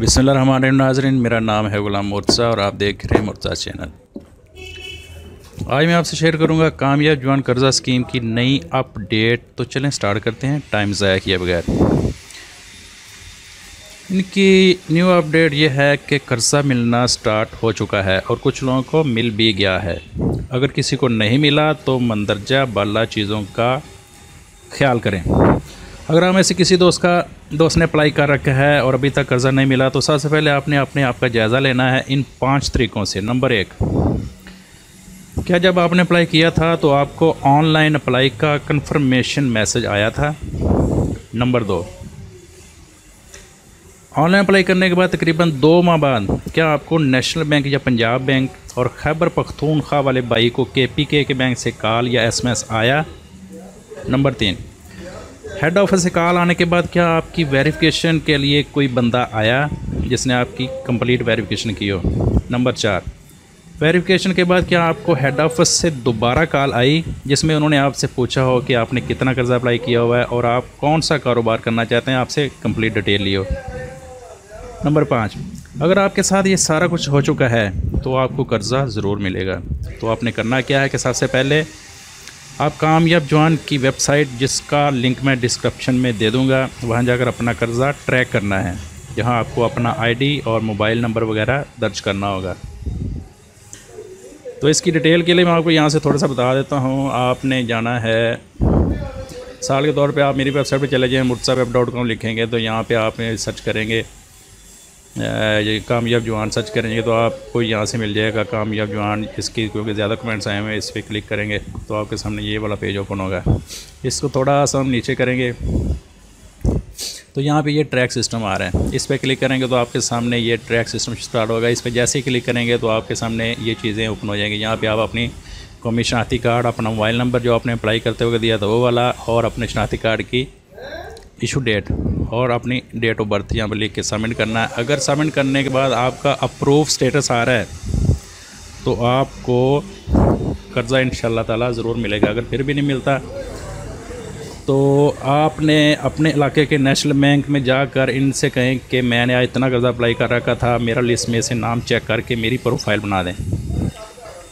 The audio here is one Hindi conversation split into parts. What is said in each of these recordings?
बिस्मिल्लाहिर्रहमानिर्रहीम। नाज़रीन, मेरा नाम है गुलाम मुर्तज़ा और आप देख रहे हैं मुर्तज़ा चैनल। आज मैं आपसे शेयर करूंगा कामयाब जवान कर्जा स्कीम की नई अपडेट। तो चलें स्टार्ट करते हैं टाइम ज़ाया किए बगैर। इनकी न्यू अपडेट ये है कि कर्जा मिलना स्टार्ट हो चुका है और कुछ लोगों को मिल भी गया है। अगर किसी को नहीं मिला तो मंदरजा बाला चीज़ों का ख्याल करें। अगर हम ऐसे किसी दोस्त ने अप्लाई कर रखा है और अभी तक कर्ज़ा नहीं मिला तो सबसे पहले आपने अपने आप का जायज़ा लेना है इन 5 तरीक़ों से। नंबर 1, क्या जब आपने अप्लाई किया था तो आपको ऑनलाइन अप्लाई का कंफर्मेशन मैसेज आया था? नंबर 2, ऑनलाइन अप्लाई करने के बाद तकरीबन 2 माह बाद क्या आपको नेशनल बैंक या पंजाब बैंक और खैबर पख्तूनख्वा वाले भाई को KPK के बैंक से कॉल या SMS आया? नंबर 3, हेड ऑफिस से कॉल आने के बाद क्या आपकी वेरिफिकेशन के लिए कोई बंदा आया जिसने आपकी कंप्लीट वेरिफिकेशन की हो? नंबर 4, वेरिफिकेशन के बाद क्या आपको हेड ऑफिस से दोबारा कॉल आई जिसमें उन्होंने आपसे पूछा हो कि आपने कितना कर्जा अप्लाई किया हुआ है और आप कौन सा कारोबार करना चाहते हैं, आपसे कंप्लीट डिटेल ली हो? नंबर 5, अगर आपके साथ ये सारा कुछ हो चुका है तो आपको कर्ज़ा ज़रूर मिलेगा। तो आपने करना क्या है कि सबसे पहले आप कामयाब जवान की वेबसाइट, जिसका लिंक मैं डिस्क्रिप्शन में दे दूंगा, वहां जाकर अपना कर्ज़ा ट्रैक करना है, जहां आपको अपना ID और मोबाइल नंबर वगैरह दर्ज करना होगा। तो इसकी डिटेल के लिए मैं आपको यहां से थोड़ा सा बता देता हूं। आपने जाना है, साल के तौर पे आप मेरी वेबसाइट पे चले जाएँ, murtazaweb.com लिखेंगे तो यहाँ पे आप सर्च करेंगे, ये कामयाब जवान सर्च करेंगे तो आपको यहाँ से मिल जाएगा कामयाब जवान। इसकी क्योंकि ज़्यादा कमेंट्स आए हुए हैं, इस पर क्लिक करेंगे तो आपके सामने ये वाला पेज ओपन होगा। इसको थोड़ा सा हम नीचे करेंगे तो यहाँ पे ये ट्रैक सिस्टम आ रहा है, इस पर क्लिक करेंगे तो आपके सामने ये ट्रैक सिस्टम स्टार्ट होगा। इस पर जैसे ही क्लिक करेंगे तो आपके सामने ये चीज़ें ओपन हो जाएंगी। यहाँ पर आप अपनी कौमी शनाख्ती कार्ड, अपना मोबाइल नंबर जो आपने अप्लाई करते हुए दिया था वो वाला, और अपने शनाख्ती कार्ड की इशू डेट और अपनी डेट ऑफ बर्थ यहाँ पर लिख के सबमिट करना है। अगर सबमिट करने के बाद आपका अप्रूव स्टेटस आ रहा है तो आपको कर्ज़ा इंशाल्लाह ताला ज़रूर मिलेगा। अगर फिर भी नहीं मिलता तो आपने अपने इलाके के नेशनल बैंक में जाकर इनसे कहें कि मैंने आज इतना कर्ज़ा अप्लाई कर रखा था, मेरा लिस्ट में से नाम चेक करके मेरी प्रोफाइल बना दें।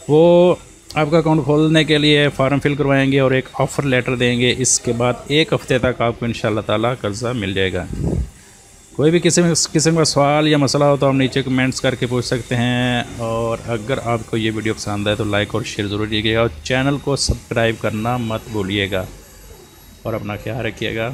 वो आपका अकाउंट खोलने के लिए फॉर्म फिल करवाएंगे और एक ऑफ़र लेटर देंगे। इसके बाद 1 हफ़्ते तक आपको इंशाल्लाह ताला कर्ज़ा मिल जाएगा। कोई भी किस्म का सवाल या मसला हो तो आप नीचे कमेंट्स करके पूछ सकते हैं। और अगर आपको ये वीडियो पसंद आए तो लाइक और शेयर ज़रूर कीजिएगा और चैनल को सब्सक्राइब करना मत भूलिएगा और अपना ख्याल रखिएगा।